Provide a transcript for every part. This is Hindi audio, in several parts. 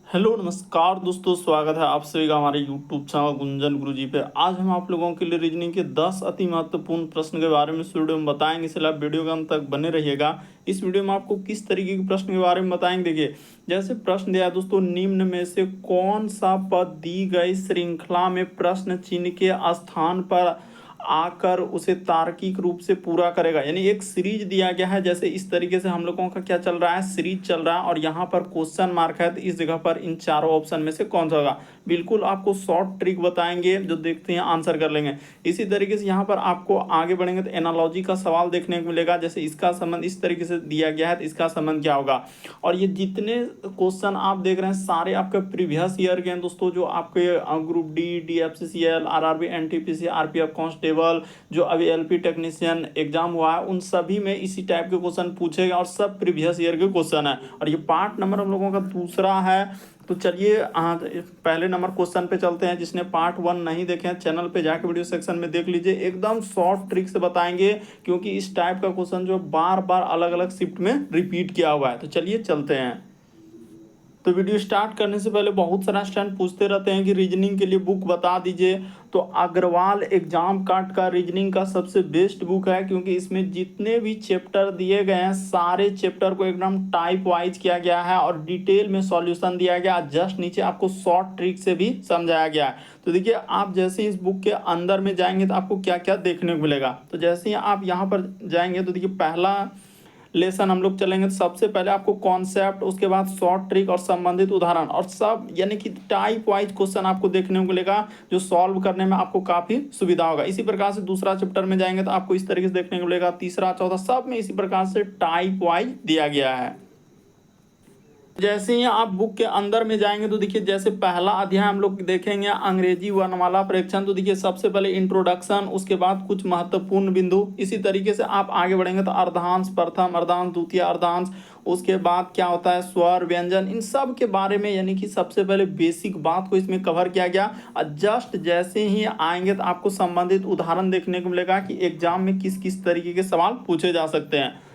हेलो नमस्कार दोस्तों, स्वागत है आप सभी का हमारे यूट्यूब चैनल गुंजन गुरुजी पे। आज हम आप लोगों के लिए रीजनिंग के 10 अति महत्वपूर्ण प्रश्न के बारे में इस वीडियो में बताएंगे, इसलिए आप वीडियो के अंत तक बने रहिएगा। इस वीडियो में आपको किस तरीके के प्रश्न के बारे में बताएंगे, देखिए जैसे प्रश्न दिया है दोस्तों, निम्न में से कौन सा पद दी गई श्रृंखला में प्रश्न चिन्ह के स्थान पर आकर उसे तार्किक रूप से पूरा करेगा। यानी एक सीरीज दिया गया है, जैसे इस तरीके से हम लोगों का क्या चल रहा है, सीरीज चल रहा है, और यहाँ पर क्वेश्चन मार्क है, तो इस जगह पर इन चारों ऑप्शन में से कौन सा होगा। बिल्कुल आपको शॉर्ट ट्रिक बताएंगे, जो देखते हैं आंसर कर लेंगे। इसी तरीके से यहाँ पर आपको आगे बढ़ेंगे तो एनालॉजी का सवाल देखने को मिलेगा, जैसे इसका संबंध इस तरीके से दिया गया है तो इसका संबंध क्या होगा। और ये जितने क्वेश्चन आप देख रहे हैं सारे आपके प्रीवियस ईयर के हैं दोस्तों, जो आपके group D, DFCCL, RRB, NTPC, RPF constable, जो अभी LP टेक्नीशियन एग्जाम हुआ है, उन सभी में इसी टाइप के क्वेश्चन पूछेगा और सब प्रीवियस ईयर के क्वेश्चन है। और ये पार्ट नंबर हम लोगों का दूसरा है। तो चलिए पहले नंबर क्वेश्चन पे चलते हैं। जिसने पार्ट 1 नहीं देखे हैं, चैनल पे जाके वीडियो सेक्शन में देख लीजिए, एकदम शॉर्ट ट्रिक से बताएंगे, क्योंकि इस टाइप का क्वेश्चन जो बार बार अलग अलग शिफ्ट में रिपीट किया हुआ है। तो चलिए चलते हैं। तो वीडियो स्टार्ट करने से पहले बहुत सारा स्टूडेंट पूछते रहते हैं कि रीजनिंग के लिए बुक बता दीजिए। तो अग्रवाल एग्जाम कार्ड का रीजनिंग का सबसे बेस्ट बुक है, क्योंकि इसमें जितने भी चैप्टर दिए गए हैं सारे चैप्टर को एकदम टाइप वाइज किया गया है और डिटेल में सॉल्यूशन दिया गया। जस्ट नीचे आपको शॉर्ट ट्रिक से भी समझाया गया है। तो देखिए, आप जैसे ही इस बुक के अंदर में जाएंगे तो आपको क्या क्या देखने को मिलेगा। तो जैसे ही आप यहाँ पर जाएंगे तो देखिए, पहला लेसन हम लोग चलेंगे तो सबसे पहले आपको कॉन्सेप्ट, उसके बाद शॉर्ट ट्रिक और संबंधित उदाहरण, और सब यानी कि टाइप वाइज क्वेश्चन आपको देखने को मिलेगा, जो सॉल्व करने में आपको काफी सुविधा होगा। इसी प्रकार से दूसरा चैप्टर में जाएंगे तो आपको इस तरीके से देखने को मिलेगा, तीसरा चौथा सब में इसी प्रकार से टाइप वाइज दिया गया है। जैसे ही आप बुक के अंदर में जाएंगे तो देखिए, जैसे पहला अध्याय हम लोग देखेंगे अंग्रेजी वर्णमाला परीक्षण। तो देखिए, सबसे पहले इंट्रोडक्शन, उसके बाद कुछ महत्वपूर्ण बिंदु। इसी तरीके से आप आगे बढ़ेंगे तो अर्धांश प्रथम, अर्धांश द्वितीय, अर्धांश, उसके बाद क्या होता है स्वर, व्यंजन, इन सब के बारे में, यानी कि सबसे पहले बेसिक बात को इसमें कवर किया गया। और जस्ट जैसे ही आएंगे तो आपको संबंधित उदाहरण देखने को मिलेगा कि एग्जाम में किस किस तरीके के सवाल पूछे जा सकते हैं।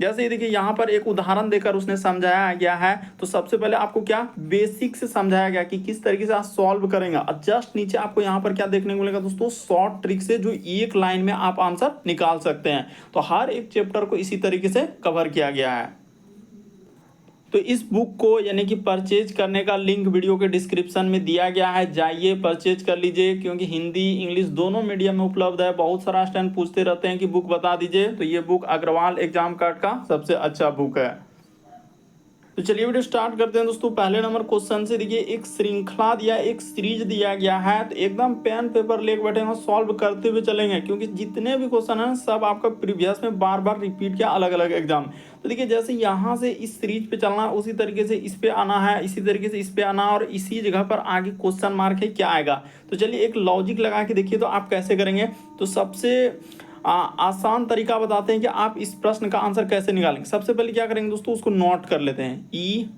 जैसे देखिए, यहाँ पर एक उदाहरण देकर उसने समझाया गया है। तो सबसे पहले आपको क्या बेसिक से समझाया गया कि किस तरीके से आप सॉल्व करेंगे, और जस्ट नीचे आपको यहाँ पर क्या देखने को मिलेगा दोस्तों, शॉर्ट ट्रिक से जो एक लाइन में आप आंसर निकाल सकते हैं। तो हर एक चैप्टर को इसी तरीके से कवर किया गया है। तो इस बुक को यानी कि परचेज करने का लिंक वीडियो के डिस्क्रिप्शन में दिया गया है, जाइए परचेज कर लीजिए, क्योंकि हिंदी इंग्लिश दोनों मीडियम में उपलब्ध है। बहुत सारा स्टूडेंट पूछते रहते हैं कि बुक बता दीजिए, तो ये बुक अग्रवाल एग्जाम कार्ड का सबसे अच्छा बुक है। तो चलिए वीडियो स्टार्ट करते हैं दोस्तों। पहले नंबर क्वेश्चन से देखिए, एक श्रृंखला दिया, एक सीरीज दिया गया है, तो एकदम पेन पेपर लेके बैठेंगे, सॉल्व करते हुए चलेंगे, क्योंकि जितने भी क्वेश्चन हैं सब आपका प्रीवियस में बार बार रिपीट किया अलग अलग एग्जाम। तो देखिए, जैसे यहाँ से इस सीरीज पे चलना, उसी तरीके से इस पे आना है, इसी तरीके से इस पे आना, और इसी जगह पर आगे क्वेश्चन मार्क है क्या आएगा। तो चलिए एक लॉजिक लगा के देखिए तो आप कैसे करेंगे। तो सबसे आसान तरीका बताते हैं कि आप इस प्रश्न का आंसर कैसे निकालेंगे। सबसे पहले क्या करेंगे दोस्तों, उसको नोट कर लेते हैं। ई,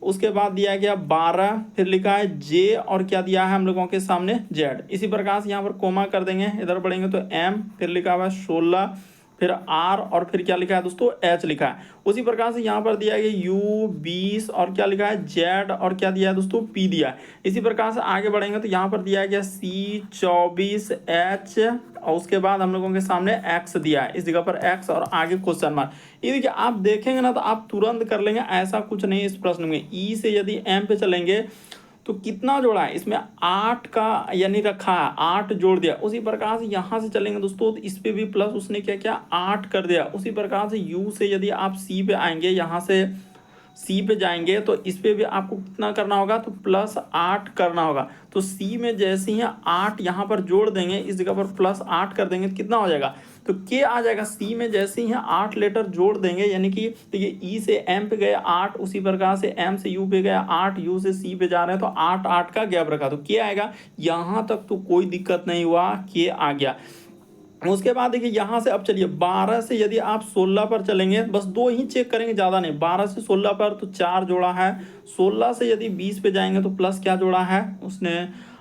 उसके बाद दिया गया 12, फिर लिखा है जे, और क्या दिया है हम लोगों के सामने जेड। इसी प्रकार से यहाँ पर कोमा कर देंगे, इधर बढ़ेंगे तो एम, फिर लिखा हुआ है 16, फिर आर, और फिर क्या लिखा है दोस्तों एच लिखा है। उसी प्रकार से यहाँ पर दिया गया यू 20, और क्या लिखा है जेड, और क्या दिया है दोस्तों पी दिया है। इसी प्रकार से आगे बढ़ेंगे तो यहाँ पर दिया गया सी 24 एच, और उसके बाद हम लोगों के सामने एक्स दिया है, इस जगह पर एक्स, और आगे क्वेश्चन मार्क। ये देखिए, आप देखेंगे ना तो आप तुरंत कर लेंगे, ऐसा कुछ नहीं इस प्रश्न में। ई से यदि एम पे चलेंगे तो कितना जोड़ा है इसमें, 8 का यानी रखा है, 8 जोड़ दिया। उसी प्रकार से यहाँ से चलेंगे दोस्तों तो इस पे भी प्लस उसने क्या किया, 8 कर दिया। उसी प्रकार से यू से यदि आप सी पे आएंगे, यहाँ से सी पे जाएंगे तो इस पे भी आपको कितना करना होगा, तो +8 करना होगा। तो सी में जैसे ही 8 यहाँ पर जोड़ देंगे, इस जगह पर +8 कर देंगे तो कितना हो जाएगा, तो के आ जाएगा। सी में जैसे ही 8 लेटर जोड़ देंगे, यानी कि देखिए ई से एम पे गए 8, उसी प्रकार से एम से यू पे गया 8, यू से सी पे जा रहे हैं तो 8 8 का गैप रखा, तो के आएगा। यहाँ तक तो कोई दिक्कत नहीं हुआ, के आ गया। उसके बाद देखिए, यहाँ से अब चलिए 12 से यदि आप 16 पर चलेंगे, बस 2 ही चेक करेंगे, ज़्यादा नहीं। 12 से 16 पर तो 4 जोड़ा है। 16 से यदि 20 पे जाएंगे तो प्लस क्या जोड़ा है उसने,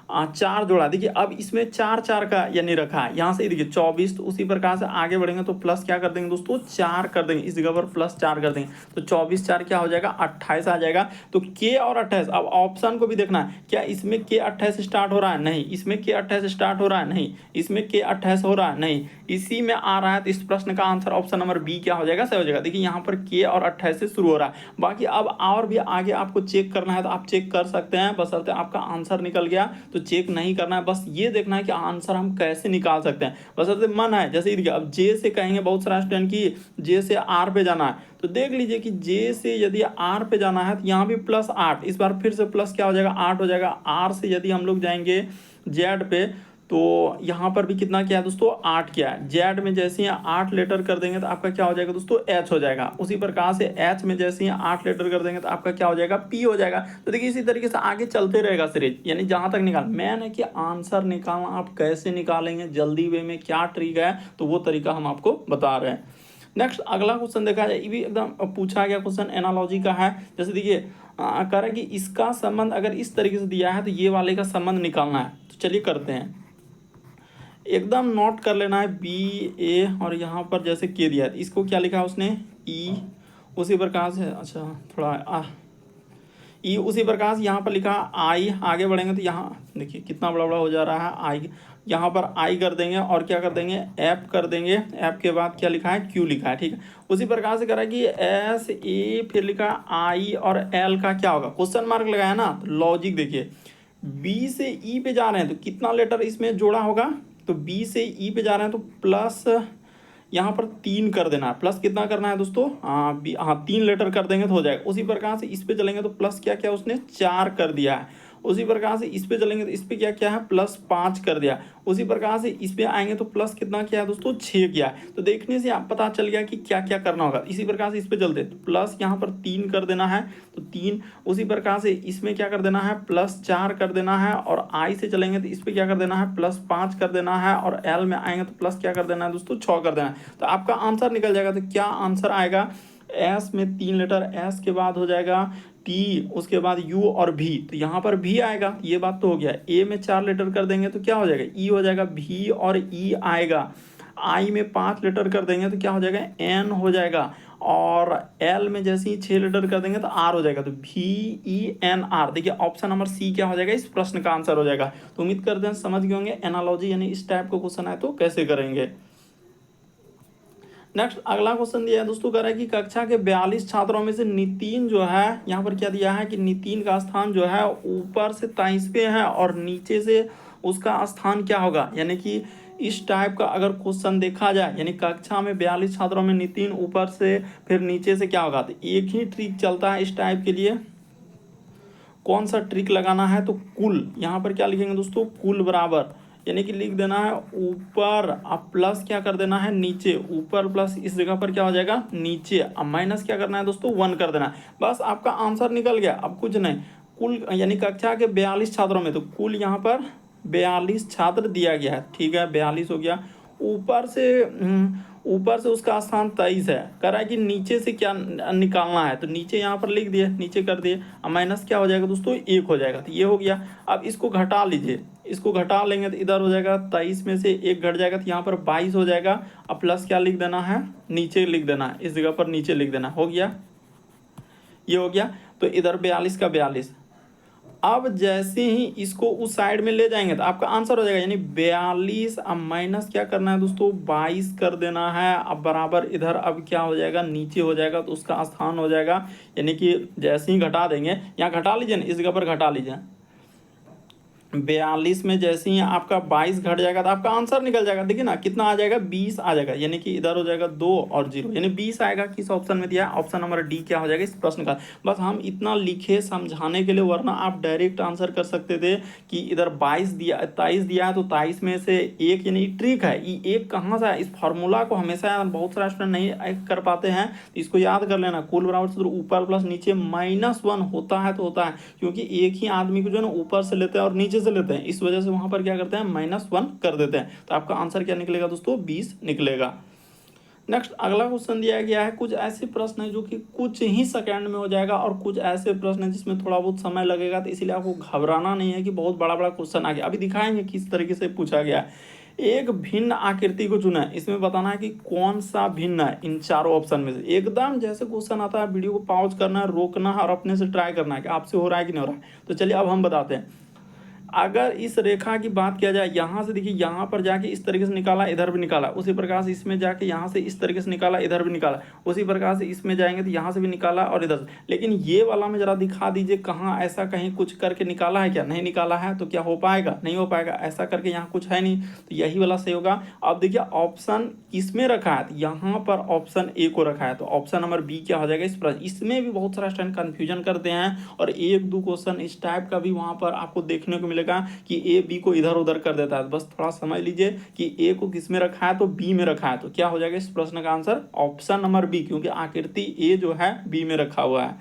4 जोड़ा। देखिए अब इसमें 4 4 का यानी रखा है, यहाँ से देखिए 24, तो उसी प्रकार से आगे बढ़ेंगे तो प्लस क्या कर देंगे दोस्तों 4 कर देंगे, इस जगह पर प्लस 4 कर देंगे, तो 24 4 क्या हो जाएगा 28 आ जाएगा। तो के और 28, अब ऑप्शन को भी देखना है, क्या इसमें के 28 स्टार्ट हो रहा है, नहीं, इसमें के 28 स्टार्ट हो रहा है, नहीं, इसमें के 28 हो रहा है, नहीं, इसी में आ रहा है, तो इस प्रश्न का आंसर ऑप्शन नंबर बी क्या हो जाएगा, सही हो जाएगा। देखिए यहाँ पर के और 28 से शुरू हो रहा है। बाकी अब और भी आगे आपको चेक करना है तो आप चेक कर सकते हैं, बशर्ते आपका आंसर निकल गया तो चेक नहीं करना है, बस ये देखना है कि आंसर हम कैसे निकाल सकते हैं, बशर्ते मन है। जैसे देखिए अब जे से कहेंगे बहुत सारा स्टूडेंट की जे से आर पे जाना है, तो देख लीजिए कि जे से यदि आर पे जाना है तो यहाँ भी प्लस 8, इस बार फिर से प्लस क्या हो जाएगा 8 हो जाएगा। आर से यदि हम लोग जाएंगे जेड पे तो यहाँ पर भी कितना क्या है दोस्तों 8 क्या है, जेड में जैसे ही 8 लेटर कर देंगे तो आपका क्या हो जाएगा दोस्तों एच हो जाएगा। उसी प्रकार से एच में जैसे ही 8 लेटर कर देंगे तो आपका क्या हो जाएगा पी हो जाएगा। तो देखिए इसी तरीके से आगे चलते रहेगा सीरीज, यानी जहां तक निकाल मैन है कि आंसर निकालना आप कैसे निकालेंगे जल्दी वे में, क्या ट्रिक है, तो वो तरीका हम आपको बता रहे हैं। नेक्स्ट अगला क्वेश्चन देखा जाए, ये भी एकदम पूछा गया क्वेश्चन एनालॉजी का है। जैसे देखिए कह रहा है कि इसका संबंध अगर इस तरीके से दिया है तो ये वाले का संबंध निकालना है। तो चलिए करते हैं, एकदम नोट कर लेना है बी ए और यहाँ पर जैसे के दिया है इसको क्या लिखा है उसने ई, उसी प्रकार से अच्छा थोड़ा ई, उसी प्रकार से यहाँ पर लिखा आई। आगे बढ़ेंगे तो यहाँ देखिए कितना बड़ा बड़ा हो जा रहा है आई, यहाँ पर आई कर देंगे और क्या कर देंगे एफ कर देंगे, एफ के बाद क्या लिखा है क्यू लिखा है, ठीक है। उसी प्रकार से करा कि एस ए फिर लिखा आई और एल का क्या होगा, क्वेश्चन मार्क लगाया ना, तो लॉजिक देखिए बी से ई पे जा रहे हैं तो कितना लेटर इसमें जोड़ा होगा, तो बी से ई पे जा रहे हैं तो प्लस यहाँ पर 3 कर देना है, प्लस कितना करना है दोस्तों हाँ 3 लेटर कर देंगे तो हो जाएगा। उसी प्रकार से इस पे चलेंगे तो प्लस क्या क्या उसने 4 कर दिया है। उसी प्रकार से इस पे चलेंगे तो इस पे क्या क्या है प्लस 5 कर दिया। उसी प्रकार से इस पे आएंगे तो प्लस कितना किया है दोस्तों 6 किया है। तो देखने से आप पता चल गया कि क्या क्या करना होगा। इसी प्रकार से इस पे चलते तो प्लस यहाँ पर 3 कर देना है तो 3, उसी प्रकार से इसमें क्या कर देना है प्लस 4 कर देना है, और आई से चलेंगे तो इस पे क्या कर देना है प्लस 5 कर देना है, और एल में आएंगे तो प्लस क्या कर देना है दोस्तों 6 कर देना है। तो आपका आंसर निकल जाएगा। तो क्या आंसर आएगा, एस में 3 लेटर, एस के बाद हो जाएगा टी, उसके बाद यू और भी, तो यहाँ पर भी आएगा, ये बात तो हो गया। ए में 4 लेटर कर देंगे तो क्या हो जाएगा ई हो जाएगा, भी और ई आएगा। आई में 5 लेटर कर देंगे तो क्या हो जाएगा एन हो जाएगा, और एल में जैसे ही 6 लेटर कर देंगे तो आर हो जाएगा, तो भी ई एन आर। देखिए ऑप्शन नंबर सी क्या हो जाएगा इस प्रश्न का आंसर हो जाएगा। तो उम्मीद करते हैं समझ गए होंगे एनालॉजी यानी इस टाइप का क्वेश्चन है तो कैसे करेंगे। नेक्स्ट अगला क्वेश्चन दिया है दोस्तों, कह रहा है कि कक्षा के 42 छात्रों में से नितिन जो है, यहाँ पर क्या दिया है कि नितिन का स्थान जो है ऊपर से 23वें है और नीचे से उसका स्थान क्या होगा, यानी कि इस टाइप का अगर क्वेश्चन देखा जाए, यानी कक्षा में 42 छात्रों में नितिन ऊपर से फिर नीचे से क्या होगा, तो एक ही ट्रिक चलता है इस टाइप के लिए। कौन सा ट्रिक लगाना है, तो कुल, यहाँ पर क्या लिखेंगे दोस्तों कुल बराबर, यानी कि लिख देना है ऊपर, अब प्लस क्या कर देना है नीचे, ऊपर प्लस इस जगह पर क्या हो जाएगा नीचे, अब माइनस क्या करना है दोस्तों 1 कर देना है। बस आपका आंसर निकल गया। अब कुछ नहीं, कुल यानी कक्षा के 42 छात्रों में, तो कुल यहाँ पर 42 छात्र दिया गया है, ठीक है 42 हो गया। ऊपर से उसका स्थान 23 है, कह रहा है कि नीचे से क्या निकालना है, तो नीचे यहाँ पर लिख दिए, नीचे कर दिए, अब माइनस क्या हो जाएगा दोस्तों 1 हो जाएगा, तो ये हो गया। अब इसको घटा लीजिए, इसको घटा लेंगे तो इधर हो जाएगा 23 में से 1 घट जाएगा तो यहाँ पर 22 हो जाएगा। अब प्लस क्या लिख देना है नीचे लिख देना है, इस जगह पर नीचे लिख देना, हो गया ये हो गया। तो इधर 42 का 42, अब जैसे ही इसको उस साइड में ले जाएंगे तो आपका आंसर हो जाएगा, यानी 42, अब माइनस क्या करना है दोस्तों 22 कर देना है। अब बराबर इधर अब क्या हो जाएगा नीचे हो जाएगा तो उसका स्थान हो जाएगा, यानी कि जैसे ही घटा देंगे, यहाँ घटा लीजिए ना, इस जगह पर घटा लीजिए, 42 में जैसे ही आपका 22 घट जाएगा तो आपका आंसर निकल जाएगा। देखिए ना कितना आ जाएगा 20 आ जाएगा, यानी कि इधर हो जाएगा 2 और 0, यानी 20 आएगा। किस ऑप्शन में दिया है, ऑप्शन नंबर डी क्या हो जाएगा इस प्रश्न का। बस हम इतना लिखे समझाने के लिए, वरना आप डायरेक्ट आंसर कर सकते थे कि इधर 22 दिया 23 दिया है तो 23 में से 1, यानी ट्रिक है ये 1 कहाँ से है, इस फॉर्मूला को हमेशा बहुत सारे स्टूडेंट नहीं कर पाते हैं, तो इसको याद कर लेना। कुल बराबर सूत्र ऊपर प्लस नीचे -1 होता है तो होता है, क्योंकि एक ही आदमी को जो है ना ऊपर से लेते हैं और नीचे से लेते हैं, इस वजह से वहां पर क्या करते हैं -1 कर देते हैं। तो आपका आंसर क्या निकलेगा दोस्तों 20 निकलेगा। नेक्स्ट अगला क्वेश्चन दिया गया है, कुछ ऐसे प्रश्न है जो कि कुछ ही सेकंड में हो जाएगा और कुछ ऐसे प्रश्न है जिसमें थोड़ा बहुत समय लगेगा, तो इसीलिए आपको घबराना नहीं है कि बहुत बड़ा बड़ा क्वेश्चन आ गया। अभी दिखाएंगे किस तरीके से पूछा गया है। एक भिन्न आकृति को चुना है, इसमें बताना है कि कौन सा भिन्न है इन चारों ऑप्शन में से। एकदम जैसे क्वेश्चन आता है वीडियो को पॉज करना है, रोकना है और अपने से ट्राई करना है कि आपसे हो रहा है कि नहीं हो रहा है। तो चलिए अब हम बताते हैं। अगर इस रेखा की बात किया जाए, यहाँ से देखिए, यहाँ पर जाके इस तरीके से निकाला, इधर भी निकाला, उसी प्रकार से इसमें जाके यहाँ से इस तरीके से निकाला, इधर भी निकाला, उसी प्रकार से इसमें जाएंगे तो यहाँ से भी निकाला और इधर से। लेकिन ये वाला में जरा दिखा दीजिए, कहाँ ऐसा कहीं कुछ करके निकाला है क्या? नहीं निकाला है, तो क्या हो पाएगा? नहीं हो पाएगा। ऐसा करके यहाँ कुछ है नहीं, तो यही वाला सही होगा। अब देखिए ऑप्शन किसमें रखा है, तो यहाँ पर ऑप्शन ए को रखा है, तो ऑप्शन नंबर बी क्या हो जाएगा इस प्रश्न। इसमें भी बहुत सारा स्टूडेंट कंफ्यूजन करते हैं और एक दो क्वेश्चन इस टाइप का भी वहाँ पर आपको देखने को मिलेगा कि ए बी को इधर उधर कर देता है। बस थोड़ा समझ लीजिए कि ए को किस में रखा है, तो बी में रखा है। तो क्या हो जाएगा इस प्रश्न का आंसर? ऑप्शन नंबर बी, क्योंकि आकृति ए जो है बी में रखा हुआ है।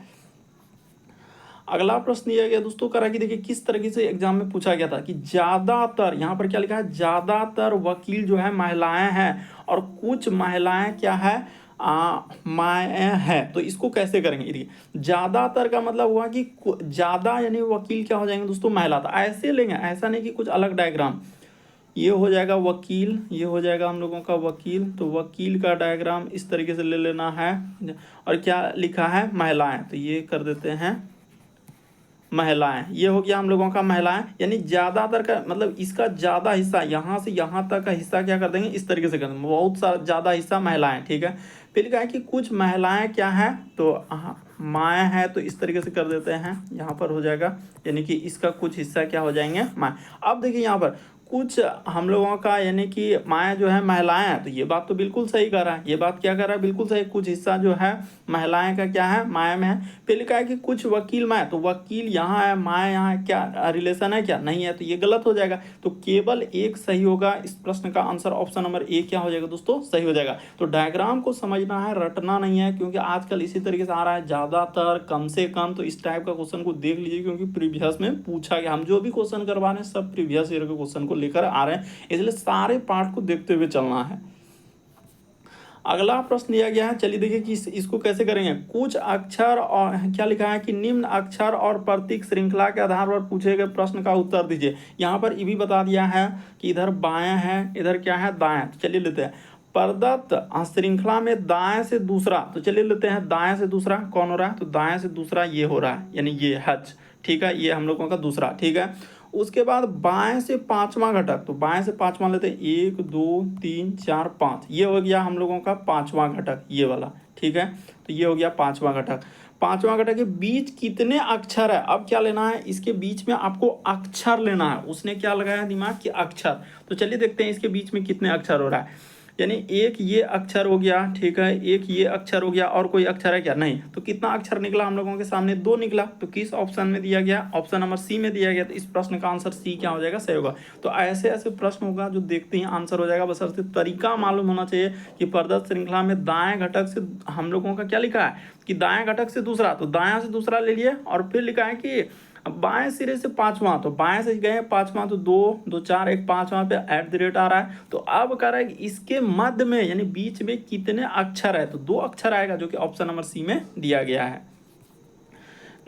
अगला प्रश्न दिया गया दोस्तों करा कि देखिए किस तरीके से एग्जाम में पूछा गया था कि ज्यादातर, यहाँ पर क्या लिखा है, ज्यादातर वकील जो है महिलाएं हैं और कुछ महिलाएं क्या है, माएँ है। तो इसको कैसे करेंगे? देखिए ज्यादातर का मतलब हुआ कि ज्यादा यानी वकील क्या हो जाएंगे दोस्तों, महिला। तो ऐसे लेंगे, ऐसा नहीं कि कुछ अलग डायग्राम। ये हो जाएगा वकील, ये हो जाएगा हम लोगों का वकील, तो वकील का डायग्राम इस तरीके से ले लेना है। और क्या लिखा है, महिलाएं, तो ये कर देते हैं महिलाएं। ये हो गया हम लोगों का महिलाएं, यानी ज्यादातर का मतलब इसका ज्यादा हिस्सा, यहाँ से यहाँ तक का हिस्सा क्या कर देंगे, इस तरीके से कर देंगे, बहुत सारा ज्यादा हिस्सा महिलाएं। ठीक है, फिर लिखा है कि कुछ महिलाएं क्या है, तो माएँ हैं, तो इस तरीके से कर देते हैं, यहाँ पर हो जाएगा, यानी कि इसका कुछ हिस्सा क्या हो जाएंगे, माएँ। अब देखिए यहाँ पर कुछ हम लोगों का यानी कि माएँ जो है महिलाएं हैं, तो ये बात तो बिल्कुल सही कर रहा है, ये बात क्या कर रहा है, बिल्कुल सही। कुछ हिस्सा जो है महिलाएं का क्या है, माएँ में है। फिर लिखा है कि कुछ वकील माएँ, तो वकील यहाँ है, माएँ यहाँ है, क्या रिलेशन है, क्या नहीं है, तो ये गलत हो जाएगा। तो केवल एक सही होगा इस प्रश्न का आंसर, ऑप्शन नंबर ए क्या हो जाएगा दोस्तों, सही हो जाएगा। तो डायग्राम को समझना है, रटना नहीं है, क्योंकि आजकल इसी तरीके से आ रहा है ज्यादातर, कम से कम। तो इस टाइप का क्वेश्चन को देख लीजिए, क्योंकि प्रीवियस में पूछा गया। हम जो भी क्वेश्चन करवा रहे हैं सब प्रीवियस ईयर के क्वेश्चन को लेकर आ रहे हैं, इसलिए सारे पार्ट को देखते हुए चलना है। अगला प्रश्न दिया गया है, चलिए देखिए कि इसको कैसे करेंगे। कुछ अक्षर और क्या लिखा है कि निम्न अक्षर और प्रतीक श्रृंखला के आधार पर पूछे गए प्रश्न का उत्तर दीजिए। यहाँ पर ये भी बता दिया है कि इधर बायां है, इधर क्या है, दाएं। तो चलिए लेते हैं प्रदत्त श्रृंखला में दाएं से दूसरा, तो चलिए लेते हैं दाएं से दूसरा कौन हो रहा है, तो दाएं से दूसरा ये हो रहा है, यानी ये हज। ठीक है, ये हम लोगों का दूसरा। ठीक है, उसके बाद बाएं से पांचवा घटक, तो बाएं से पांचवा लेते हैं, 1 2 3 4 5, ये हो गया हम लोगों का पांचवा घटक, ये वाला। ठीक है, तो ये हो गया पांचवा घटक। पांचवा घटक के बीच कितने अक्षर है, अब क्या लेना है, इसके बीच में आपको अक्षर लेना है। उसने क्या लगाया दिमाग कि अक्षर, तो चलिए देखते हैं इसके बीच में कितने अक्षर हो रहा है। यानी एक ये अक्षर हो गया, ठीक है, एक ये अक्षर हो गया, और कोई अक्षर है क्या, नहीं। तो कितना अक्षर निकला हम लोगों के सामने, 2 निकला। तो किस ऑप्शन में दिया गया, ऑप्शन नंबर सी में दिया गया। तो इस प्रश्न का आंसर सी क्या हो जाएगा, सही होगा। तो ऐसे ऐसे प्रश्न होगा जो देखते ही आंसर हो जाएगा, बस ऐसे तरीका मालूम होना चाहिए कि प्रदत्त श्रृंखला में दाएं घटक से हम लोगों का क्या लिखा है कि दाएं घटक से दूसरा, तो दायां से दूसरा ले लिए, और फिर लिखा है कि बाएं सिरे से पांचवा, तो बाएं से गए पांचवा, तो 2 2 4 1 पांचवा पे @ आ रहा है। तो अब कह रहा है कि इसके मध्य में यानी बीच में कितने अक्षर है, तो 2 अक्षर आएगा, जो कि ऑप्शन नंबर सी में दिया गया है।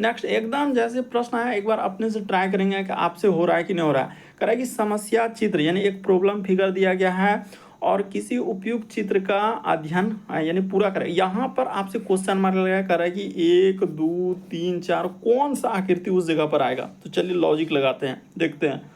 नेक्स्ट एकदम जैसे प्रश्न आया, एक बार अपने से ट्राई करेंगे कि आपसे हो रहा है कि नहीं हो रहा है। कह रहा है कि समस्या चित्र यानी एक प्रॉब्लम फिगर दिया गया है और किसी उपयुक्त चित्र का अध्ययन यानी पूरा करें। यहाँ पर आपसे क्वेश्चन मार्क लगाया, कर रहा है कि 1 2 3 4 कौन सा आकृति उस जगह पर आएगा। तो चलिए लॉजिक लगाते हैं, देखते हैं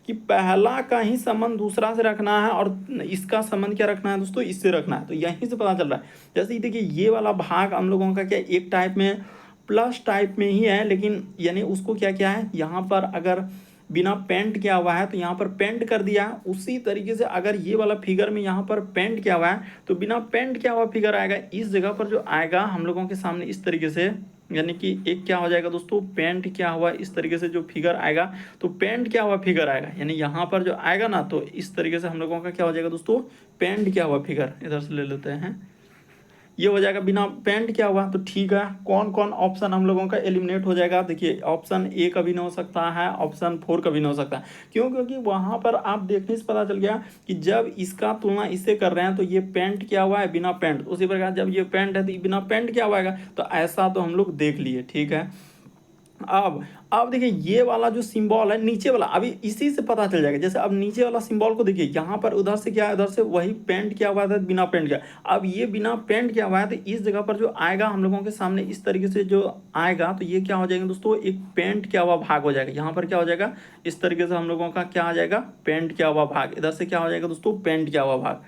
कि पहला का ही संबंध दूसरा से रखना है और इसका संबंध क्या रखना है दोस्तों, इससे रखना है। तो यहीं से पता चल रहा है। जैसे देखिए ये वाला भाग हम लोगों का क्या एक टाइप में प्लस टाइप में ही है, लेकिन यानी उसको क्या क्या है, यहाँ पर अगर बिना पेंट किया हुआ है तो यहाँ पर पेंट कर दिया। उसी तरीके से अगर ये वाला फिगर में यहाँ पर पेंट किया हुआ है तो बिना पेंट किया हुआ फिगर आएगा। इस जगह पर जो आएगा हम लोगों के सामने इस तरीके से, यानी कि एक क्या हो जाएगा दोस्तों, पेंट किया हुआ इस तरीके से जो फिगर आएगा, तो पेंट किया हुआ फिगर आएगा। यानी यहाँ पर जो आएगा ना, तो इस तरीके से हम लोगों का क्या हो जाएगा दोस्तों, पेंट किया हुआ फिगर। इधर से ले लेते हैं, ये हो जाएगा बिना पेंट क्या हुआ, तो ठीक है कौन कौन ऑप्शन हम लोगों का एलिमिनेट हो जाएगा। देखिए ऑप्शन ए कभी नहीं हो सकता है, ऑप्शन 4 कभी नहीं हो सकता। क्यों? क्योंकि वहां पर आप देखने से पता चल गया कि जब इसका तुलना इससे कर रहे हैं तो ये पेंट क्या हुआ है, बिना पेंट। उसी प्रकार जब ये पेंट है तो बिना पेंट क्या हुआ है, तो ऐसा तो हम लोग देख लिए, ठीक है। अब देखिए ये वाला जो सिंबल है नीचे वाला, अभी इसी से पता चल जाएगा। जैसे अब नीचे वाला सिंबल को देखिए, यहाँ पर उधर से क्या है, उधर से वही पेंट किया हुआ था, बिना पेंट किया। अब ये बिना पेंट किया हुआ है तो इस जगह पर जो आएगा हम लोगों के सामने इस तरीके से जो आएगा, तो ये क्या हो जाएगा दोस्तों, एक पेंट किया हुआ भाग हो जाएगा। यहाँ पर क्या हो जाएगा, इस तरीके से हम लोगों का क्या आ जाएगा, पेंट किया हुआ भाग। इधर से क्या हो जाएगा दोस्तों, पेंट किया हुआ भाग।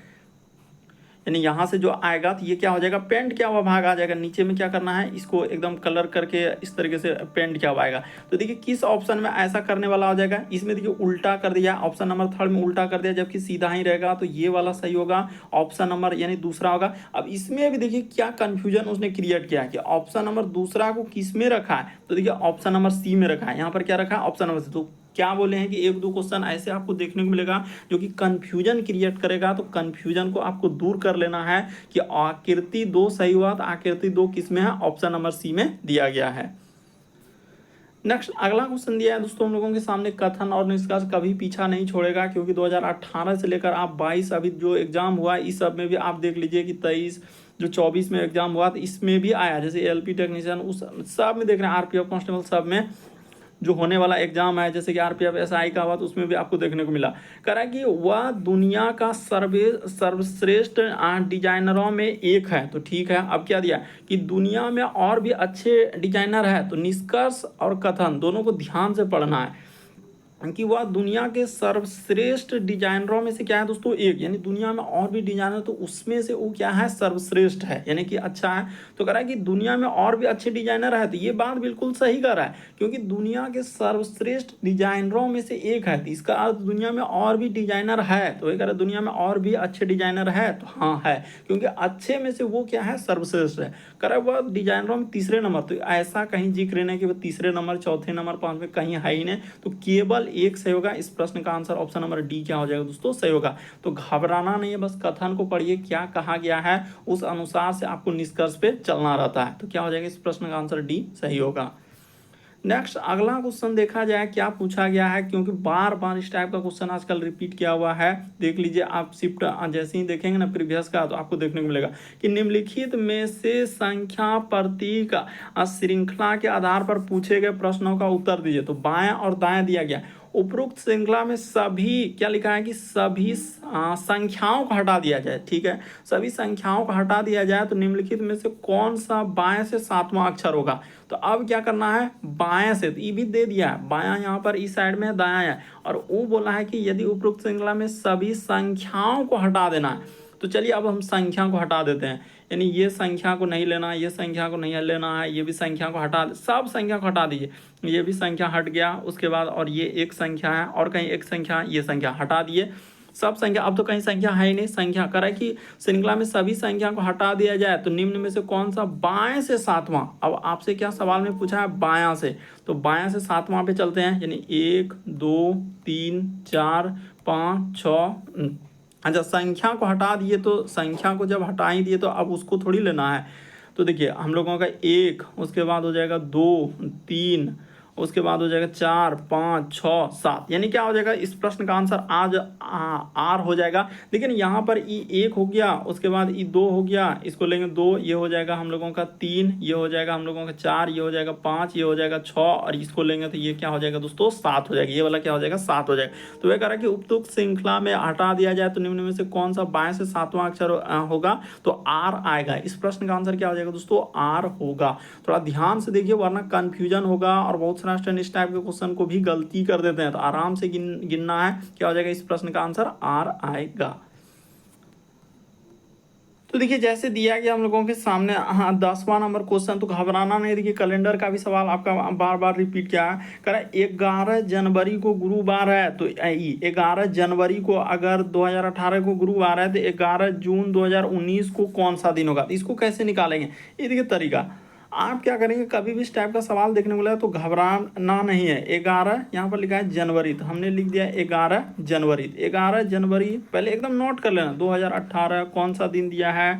यानी यहाँ से जो आएगा तो ये क्या हो जाएगा, पेंट किया हुआ भाग आ जाएगा। नीचे में क्या करना है, इसको एकदम कलर करके इस तरीके से पेंट किया हुआ आएगा। तो देखिए किस ऑप्शन में ऐसा करने वाला हो जाएगा, इसमें देखिए उल्टा कर दिया, ऑप्शन नंबर 3 में उल्टा कर दिया, जबकि सीधा ही रहेगा। तो ये वाला सही होगा, ऑप्शन नंबर यानी दूसरा होगा। अब इसमें भी देखिए क्या कंफ्यूजन उसने क्रिएट किया कि ऑप्शन नंबर दूसरा को किस में रखा है, तो देखिए ऑप्शन नंबर सी में रखा है। यहाँ पर क्या रखा है, ऑप्शन नंबर सी। तो क्या बोले हैं कि एक दो क्वेश्चन ऐसे आपको देखने को मिलेगा जो कि कंफ्यूजन क्रिएट करेगा। तो कंफ्यूजन को आपको दूर कर लेना है कि आकृति 2 सही हुआ, तो आकृति 2 किस में है, ऑप्शन नंबर सी में दिया गया है। नेक्स्ट अगला क्वेश्चन दिया है दोस्तों हम लोगों के सामने, कथन और निष्कर्ष कभी पीछा नहीं छोड़ेगा, क्योंकि 2018 से लेकर आप 22 अभी जो एग्जाम हुआ इस सब में भी आप देख लीजिए कि 23 जो 24 में एग्जाम हुआ तो इसमें भी आया। जैसे एलपी टेक्नीशियन उस सब में देख रहे हैं, आरपीएफ कांस्टेबल सब में जो होने वाला एग्जाम है, जैसे कि आरपीएफ एसआई का हुआ तो उसमें भी आपको देखने को मिला। कह रहा है कि वह दुनिया का सर्वश्रेष्ठ डिजाइनरों में एक है। तो ठीक है, अब क्या दिया कि दुनिया में और भी अच्छे डिजाइनर है। तो निष्कर्ष और कथन दोनों को ध्यान से पढ़ना है कि वह दुनिया के सर्वश्रेष्ठ डिजाइनरों में से क्या है दोस्तों, एक। यानी दुनिया में और भी डिजाइनर तो उसमें से वो क्या है, सर्वश्रेष्ठ है, यानी कि अच्छा है। तो कह रहा है कि दुनिया में और भी अच्छे डिजाइनर है, तो ये बात बिल्कुल सही कर रहा है, क्योंकि दुनिया के सर्वश्रेष्ठ डिजाइनरों में से एक है। तो इसका अर्थ दुनिया में और भी डिजाइनर है। तो ये कह रहा है दुनिया में और भी अच्छे डिजाइनर है, तो हाँ है, क्योंकि अच्छे में से वो क्या है, सर्वश्रेष्ठ है। कह रहा है वह डिजाइनरों में तीसरे नंबर। तो ऐसा कहीं जिक्र नहीं कि वो तीसरे नंबर, चौथे नंबर, 5वें कहीं है ही नहीं। तो केवल एक सही होगा। इस प्रश्न का आंसर ऑप्शन नंबर डी क्या हो जाएगा दोस्तों, सही होगा। तो घबराना नहीं है, बस कथन को पढ़िए क्या कहा गया है, उस अनुसार से आपको निष्कर्ष पे चलना रहता है। तो क्या हो जाएगा, इस प्रश्न का आंसर डी सही होगा। नेक्स्ट अगला क्वेश्चन देखा जाए क्या पूछा गया है, क्योंकि बार बार इस टाइप का क्वेश्चन आजकल रिपीट किया हुआ है। देख लीजिए आप शिफ्ट जैसे ही देखेंगे ना प्रीवियस का, तो आपको देखने को मिलेगा कि निम्नलिखित में से संख्या प्रतीक श्रृंखला के आधार पर पूछे गए प्रश्नों का उत्तर दीजिए। तो बाएं और दाएं दिया गया। उपरोक्त श्रृंखला में सभी क्या लिखा है कि सभी संख्याओं को हटा दिया जाए, ठीक है। सभी संख्याओं को हटा दिया जाए तो निम्नलिखित में से कौन सा बाएं से 7वां अक्षर होगा। तो अब क्या करना है, बाएं से, तो ये भी दे दिया है, बायां यहाँ पर इस साइड में है, दायां है। और वो बोला है कि यदि उपरोक्त श्रृंखला में सभी संख्याओं को हटा देना है, तो चलिए अब हम संख्या को हटा देते हैं। यानी ये संख्या को नहीं लेना, ये संख्या को नहीं लेना है, ये भी संख्या को हटा, सब संख्या को हटा दीजिए। ये भी संख्या हट गया, उसके बाद और ये एक संख्या है और कहीं एक संख्या, ये संख्या हटा दिए, सब संख्या। अब तो कहीं संख्या है ही नहीं, संख्या करा कि श्रृंखला में सभी संख्या को हटा दिया जाए तो निम्न में से कौन सा बाएं से 7वां। अब आपसे क्या सवाल में पूछा है, बायां से, तो बायां से 7वां पे चलते हैं। यानी 1 2 3 4 5 6। अच्छा संख्या को हटा दिए, तो संख्या को जब हटा ही दिए तो अब उसको थोड़ी लेना है। तो देखिए हम लोगों का 1, उसके बाद हो जाएगा 2 3, उसके बाद हो जाएगा 4 5 6 7। यानी क्या हो जाएगा, इस प्रश्न का आंसर आज आर हो जाएगा। लेकिन यहाँ पर ई 1 हो गया, उसके बाद ई 2 हो गया, इसको लेंगे 2, ये हो जाएगा हम लोगों का 3, ये हो जाएगा हम लोगों का 4, ये हो जाएगा 5, ये हो जाएगा 6, और इसको लेंगे तो ये क्या हो जाएगा दोस्तों, 7 हो जाएगा। ये वाला क्या हो जाएगा, 7 हो जाएगा। तो वह कह रहा है कि उपयुक्त श्रृंखला में हटा दिया जाए तो निम्न में से कौन सा बाएं से 7वां अक्षर होगा, तो आर आएगा। इस प्रश्न का आंसर क्या हो जाएगा दोस्तों, आर होगा। थोड़ा ध्यान से देखिए वरना कंफ्यूजन होगा, और बहुत सारा स्टूडेंट इस टाइप के क्वेश्चन को भी गलती कर देते हैं। तो आराम से गिनना है, क्या हो जाएगा, इस प्रश्न का आंसर आर आएगा। तो देखिए जैसे दिया गया हम लोगों के सामने 10वां नंबर क्वेश्चन, तो घबराना नहीं। देखिए कैलेंडर का भी सवाल आपका बार बार रिपीट किया है। कह रहा है 11 जनवरी को गुरुवार है, तो 11 जनवरी को अगर 2018 को गुरुवार है तो 11 जून 2019 को कौन सा दिन होगा। तो इसको कैसे निकालेंगे, ये देखिए तरीका। आप क्या करेंगे, कभी भी इस टाइप का सवाल देखने को मिला तो घबराना नहीं है। 11 यहाँ पर लिखा है जनवरी, तो हमने लिख दिया 11 जनवरी। 11 जनवरी पहले एकदम नोट कर लेना, 2018 कौन सा दिन दिया है,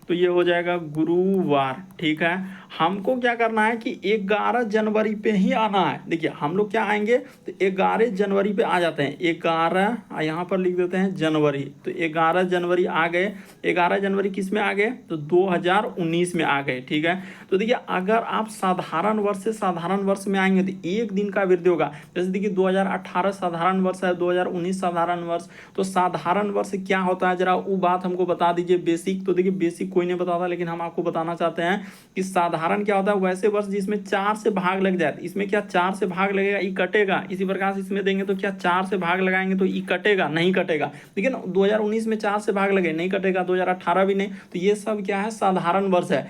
तो ये हो जाएगा गुरुवार। ठीक है, हमको क्या करना है कि 11 जनवरी पे ही आना है। देखिए हम लोग क्या आएंगे, तो 11 जनवरी पे आ जाते हैं। 11 यहाँ पर लिख देते हैं जनवरी, तो 11 जनवरी आ गए। 11 जनवरी किस में आ गए, तो 2019 में आ गए। ठीक है, तो देखिए अगर आप साधारण वर्ष से साधारण वर्ष में आएंगे तो एक दिन का वृद्धि होगा। जैसे देखिए 2018 साधारण वर्ष है, 2019 साधारण वर्ष। तो साधारण वर्ष क्या होता है, जरा वो बात हमको बता दीजिए बेसिक। तो देखिए बेसिक कोई नहीं बताता, लेकिन हम आपको बताना चाहते हैं कि साधारण क्या होता है, वैसे वर्ष जिसमें 4 से भाग लग जाए। इसमें क्या 4 से भाग लगेगा, ई कटेगा। इसी प्रकार से इसमें देंगे तो क्या 4 से भाग लगाएंगे तो ई कटेगा, नहीं कटेगा। लेकिन 2019 में 4 से भाग लगे, नहीं कटेगा। 2018 भी नहीं। तो ये सब क्या है, साधारण वर्ष है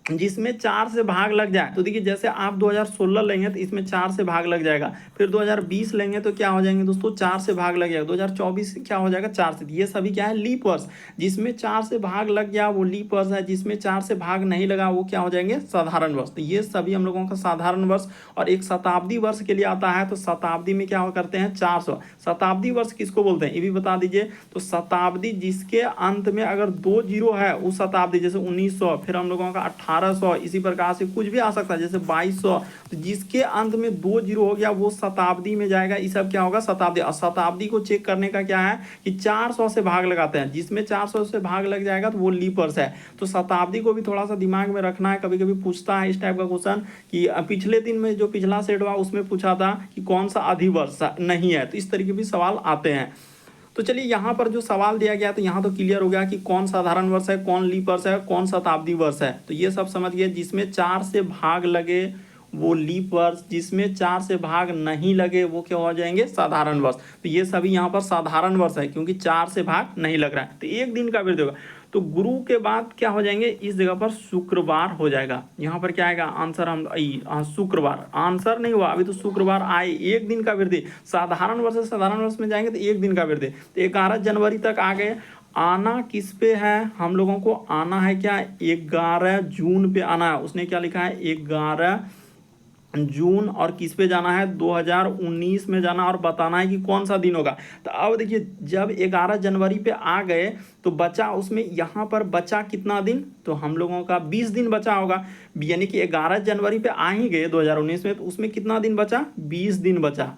जिसमें 4 से भाग लग जाए। तो देखिए जैसे आप 2016 लेंगे तो इसमें 4 से भाग लग जाएगा। फिर 2020 लेंगे तो क्या हो जाएंगे दोस्तों, 4 से भाग लग जाएगा। 2024 क्या हो जाएगा, 4 से। ये सभी क्या है, लीप वर्ष। जिसमें 4 से भाग लग गया वो लीप वर्ष है, जिसमें 4 से भाग नहीं लगा वो क्या हो जाएंगे, साधारण वर्ष। तो ये सभी हम लोगों का साधारण वर्ष। और एक शताब्दी वर्ष के लिए आता है, तो शताब्दी में क्या करते हैं, 400। शताब्दी वर्ष किसको बोलते हैं, ये भी बता दीजिए। तो शताब्दी जिसके अंत में अगर 2 जीरो है वो शताब्दी। जैसे 1900, फिर हम लोगों का 1800, इसी प्रकार से कुछ भी आ सकता है, जैसे 2200। तो जिसके अंत में 2 जीरो हो गया वो शताब्दी में जाएगा। ये सब क्या होगा, शताब्दी। और शताब्दी को चेक करने का क्या है कि 400 से भाग लगाते हैं। जिसमें 400 से भाग लग जाएगा तो वो लीप वर्ष है। तो शताब्दी को भी थोड़ा सा दिमाग में रखना है। कभी कभी पूछता है इस टाइप का क्वेश्चन कि पिछले दिन में जो पिछला सेट हुआ उसमें पूछा था कि कौन सा अधिवर्ष नहीं है। तो इस तरीके भी सवाल आते हैं। तो चलिए यहाँ पर जो सवाल दिया गया तो यहाँ तो क्लियर हो गया कि कौन साधारण वर्ष है, कौन लीप वर्ष है, कौन शताब्दी वर्ष है। तो ये सब समझ गए। जिसमें 4 से भाग लगे वो लीप वर्ष, जिसमें 4 से भाग नहीं लगे वो क्या हो जाएंगे, साधारण वर्ष। तो ये सभी यहाँ पर साधारण वर्ष है क्योंकि 4 से भाग नहीं लग रहा है। तो एक दिन का वृद्धि होगा। तो गुरु के बाद क्या हो जाएंगे, इस जगह पर शुक्रवार हो जाएगा। यहाँ पर क्या आएगा आंसर, हम शुक्रवार। आंसर नहीं हुआ अभी, तो शुक्रवार आए। एक दिन का वृद्धि। साधारण वर्ष से साधारण वर्ष में जाएंगे तो एक दिन का वृद्धि। तो 11 जनवरी तक आ गए। आना किस पे है, हम लोगों को आना है क्या, 11 जून पे आना है। उसने क्या लिखा है, 11 जून। और किस पे जाना है, 2019 में जाना, और बताना है कि कौन सा दिन होगा। तो अब देखिए जब 11 जनवरी पे आ गए तो बचा उसमें, यहाँ पर बचा कितना दिन, तो हम लोगों का 20 दिन बचा होगा। यानी कि 11 जनवरी पे आ ही गए 2019 में, तो उसमें कितना दिन बचा, 20 दिन बचा।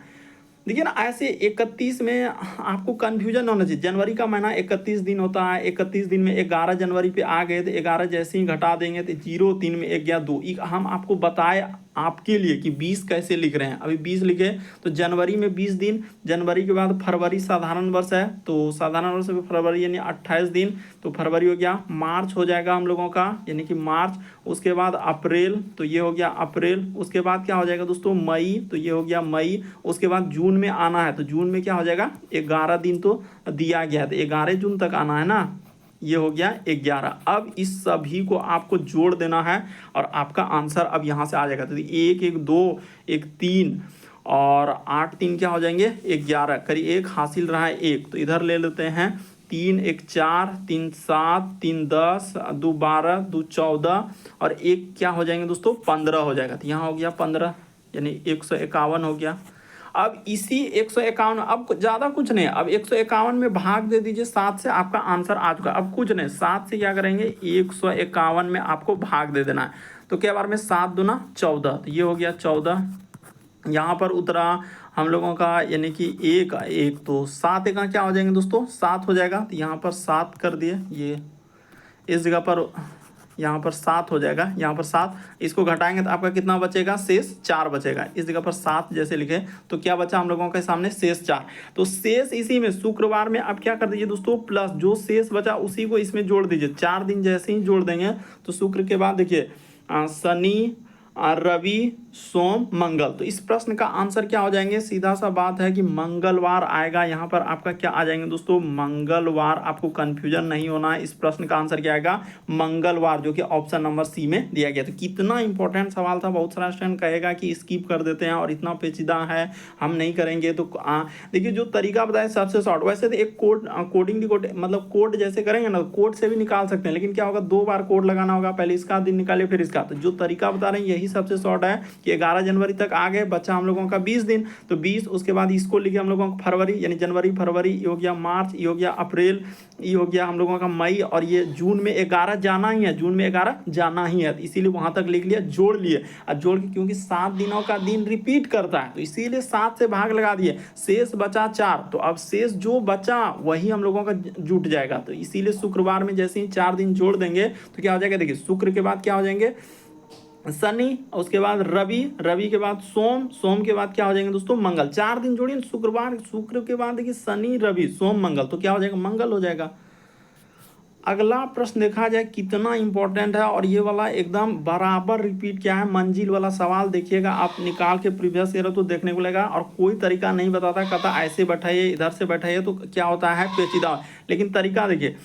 देखिए ना, ऐसे 31 में आपको कंफ्यूजन होना चाहिए। जनवरी का महीना 31 दिन होता है। 31 दिन में 11 जनवरी पे आ गए तो 11 जैसे ही घटा देंगे तो 0, 3 में 1 गया 2। हम आपको बताए आपके लिए कि 20 कैसे लिख रहे हैं। अभी 20 लिखे तो जनवरी में 20 दिन। जनवरी के बाद फरवरी साधारण वर्ष है, तो साधारण वर्ष में फरवरी यानी 28 दिन। तो फरवरी हो गया। मार्च हो जाएगा हम लोगों का, यानी कि मार्च। उसके बाद अप्रैल, तो ये हो गया अप्रैल। उसके बाद क्या हो जाएगा दोस्तों, मई, तो ये हो गया मई। उसके बाद जून में आना है, तो जून में क्या हो जाएगा, 11 दिन तो दिया गया है, तो 11 जून तक आना है ना। ये हो गया 11। अब इस सभी को आपको जोड़ देना है और आपका आंसर अब यहाँ से आ जाएगा। तो 1, 1, 2, 1, 3 और 8, 3 क्या हो जाएंगे, 11। करीब 1 हासिल रहा है 1, तो इधर ले लेते हैं 3, 1, 4, 3, 7, 3, 10, 2, 12, 2, 14 और 1 क्या हो जाएंगे दोस्तों, 15 हो जाएगा। तो यहाँ हो गया 15, यानी 151 हो गया। अब इसी 151, अब ज़्यादा कुछ नहीं। अब 151 में भाग दे दीजिए 7 से, आपका आंसर आ चुका। अब कुछ नहीं, 7 से क्या करेंगे, 151 में आपको भाग दे देना है। तो क्या बार में 7 दूना 14, तो ये हो गया 14। यहाँ पर उतरा हम लोगों का, यानी कि 1 तो 7 एक क्या हो जाएंगे दोस्तों, 7 हो जाएगा। तो यहाँ पर 7 कर दिए, ये इस जगह पर यहाँ पर 7 हो जाएगा। यहाँ पर 7, इसको घटाएंगे तो आपका कितना बचेगा, शेष 4 बचेगा। इस जगह पर 7 जैसे लिखे तो क्या बचा हम लोगों के सामने, शेष 4। तो शेष इसी में शुक्रवार में आप क्या कर दीजिए दोस्तों, प्लस जो शेष बचा उसी को इसमें जोड़ दीजिए। 4 दिन जैसे ही जोड़ देंगे तो शुक्र के बाद देखिए शनि, रवि, सोम, मंगल। तो इस प्रश्न का आंसर क्या हो जाएंगे, सीधा सा बात है कि मंगलवार आएगा। यहाँ पर आपका क्या आ जाएंगे दोस्तों, मंगलवार। आपको कंफ्यूजन नहीं होना है, इस प्रश्न का आंसर क्या आएगा, मंगलवार, जो कि ऑप्शन नंबर सी में दिया गया। तो कितना इंपॉर्टेंट सवाल था। बहुत सारा स्टूडेंट कहेगा कि स्किप कर देते हैं और इतना पेचीदा है हम नहीं करेंगे। तो देखिए जो तरीका बताया सबसे शॉर्ट। वैसे तो एक कोडिंग मतलब कोड जैसे करेंगे ना, कोड से भी निकाल सकते हैं, लेकिन क्या होगा, 2 बार कोड लगाना होगा। पहले इसका दिन निकालिए फिर इसका। तो जो तरीका बता रहे हैं यही सबसे शॉर्ट है कि 11 जनवरी तक आ गए, बचा हम लोगों का 20 दिन। तो 20 उसके बाद इसको लिखे हम लोगों को फरवरी, यानी जनवरी फरवरी, ये हो गया मार्च, ये हो गया अप्रैल, ये हो गया हम लोगों का मई, और ये जून में 11 जाना ही है, जून में 11 जाना ही है, इसीलिए वहां तक लिख लिया, जोड़ लिए। अब जोड़ के क्योंकि 7 दिनों का दिन रिपीट करता है तो इसीलिए 7 से भाग लगा दिए, शेष बचा 4। तो अब शेष जो बचा वही हम लोगों का जुट जाएगा। तो इसीलिए शुक्रवार में जैसे ही 4 दिन जोड़ देंगे तो क्या हो जाएगा, देखिए शुक्र के बाद क्या हो जाएंगे, शनि, उसके बाद रवि, रवि के बाद सोम, सोम के बाद क्या हो जाएंगे दोस्तों, मंगल। 4 दिन जोड़िए, शुक्रवार, शुक्र के बाद देखिए शनि रवि सोम मंगल, तो क्या हो जाएगा, मंगल हो जाएगा। अगला प्रश्न देखा जाए कितना इंपॉर्टेंट है, और ये वाला एकदम बराबर रिपीट क्या है, मंजिल वाला सवाल देखिएगा आप निकाल के प्रीवियस ईयर तो देखने को लगेगा, और कोई तरीका नहीं बताता, कहता ऐसे बैठाइए इधर से बैठाइए तो क्या होता है पेचीदा, लेकिन तरीका देखिए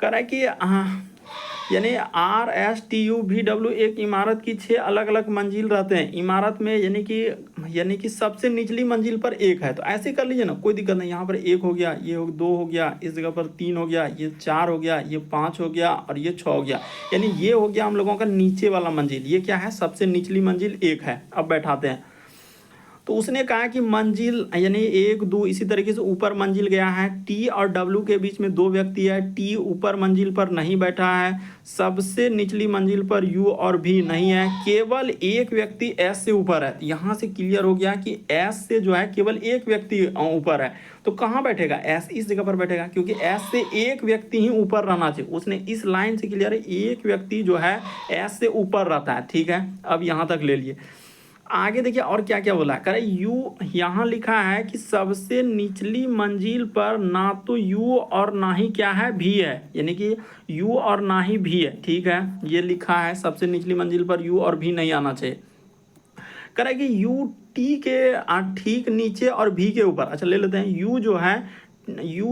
कह रहा है कि यानी RSTUVW एक इमारत की 6 अलग अलग मंजिल रहते हैं इमारत में, यानी कि सबसे निचली मंजिल पर एक है। तो ऐसे कर लीजिए ना, कोई दिक्कत नहीं, यहाँ पर 1 हो गया, ये 2 हो गया, इस जगह पर 3 हो गया, ये 4 हो गया, ये 5 हो गया, और ये 6 हो गया, यानी ये हो गया हम लोगों का नीचे वाला मंजिल। ये क्या है, सबसे निचली मंजिल 1 है। अब बैठाते हैं, तो उसने कहा कि मंजिल यानी 1 2 इसी तरीके से ऊपर मंजिल गया है, T और W के बीच में 2 व्यक्ति है, T ऊपर मंजिल पर नहीं बैठा है, सबसे निचली मंजिल पर U और V नहीं है, केवल एक व्यक्ति S से ऊपर है। यहाँ से क्लियर हो गया कि S से जो है केवल एक व्यक्ति ऊपर है, तो कहाँ बैठेगा, S इस जगह पर बैठेगा, क्योंकि S से एक व्यक्ति ही ऊपर रहना चाहिए। उसने इस लाइन से क्लियर है, एक व्यक्ति जो है S से ऊपर रहता है, ठीक है। अब यहाँ तक ले लिए, आगे देखिए और क्या क्या बोला है, करे यू यहाँ लिखा है कि सबसे निचली मंजिल पर ना तो यू और ना ही क्या है भी है, यानी कि यू और ना ही भी है, ठीक है। ये लिखा है सबसे निचली मंजिल पर यू और भी नहीं आना चाहिए। करे कि यू टी के ठीक नीचे और भी के ऊपर, अच्छा ले लेते हैं यू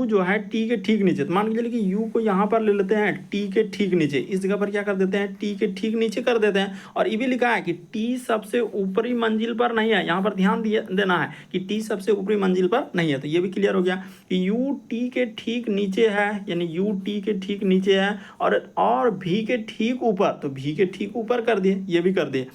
जो है टी के ठीक नीचे, तो मान के चलिए कि यू को यहाँ पर ले लेते हैं टी के ठीक नीचे, इस जगह पर क्या कर देते हैं, टी के ठीक नीचे कर देते हैं। और ये भी लिखा है कि टी सबसे ऊपरी मंजिल पर नहीं है, यहाँ पर ध्यान देना है कि टी सबसे ऊपरी मंजिल पर नहीं है। तो ये भी क्लियर हो गया कि यू टी के ठीक नीचे है, यानी यू टी के ठीक नीचे है, और भी के ठीक ऊपर, तो भी के ठीक ऊपर कर दिए, ये भी कर दिए।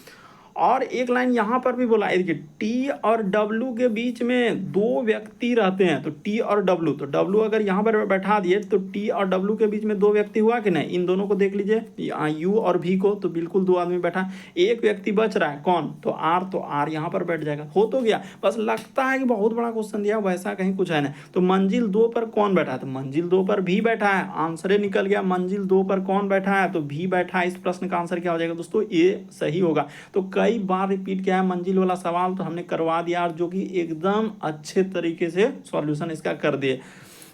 और एक लाइन यहाँ पर भी बोला है, देखिए टी और डब्लू के बीच में 2 व्यक्ति रहते हैं, तो टी और डब्लू, तो डब्लू अगर यहाँ पर बैठा दिए तो टी और डब्लू के बीच में 2 व्यक्ति हुआ कि नहीं, इन दोनों को देख लीजिए, यू और भी को, तो बिल्कुल 2 आदमी बैठा, एक व्यक्ति बच रहा है कौन, तो आर यहाँ पर बैठ जाएगा, हो तो गया। बस लगता है कि बहुत बड़ा क्वेश्चन दिया, वैसा कहीं कुछ है नहीं। तो मंजिल 2 पर कौन बैठा है, तो मंजिल 2 पर भी बैठा है, आंसर निकल गया, मंजिल 2 पर कौन बैठा है, तो भी बैठा है। इस प्रश्न का आंसर क्या हो जाएगा दोस्तों, ये सही होगा। तो कई बार रिपीट किया है मंजिल वाला सवाल, तो हमने करवा दिया, जो कि एकदम अच्छे तरीके से सॉल्यूशन इसका कर दिए।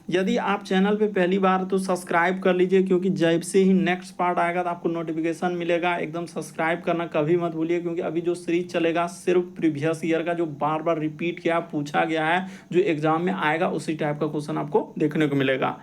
यदि आप चैनल पे पहली बार तो सब्सक्राइब कर लीजिए, क्योंकि जब से ही नेक्स्ट पार्ट आएगा तो आपको नोटिफिकेशन मिलेगा। एकदम सब्सक्राइब करना कभी मत भूलिए, क्योंकि अभी जो सीरीज चलेगा सिर्फ प्रीवियस ईयर का जो बार बार रिपीट किया पूछा गया है, जो एग्जाम में आएगा उसी टाइप का क्वेश्चन आपको देखने को मिलेगा।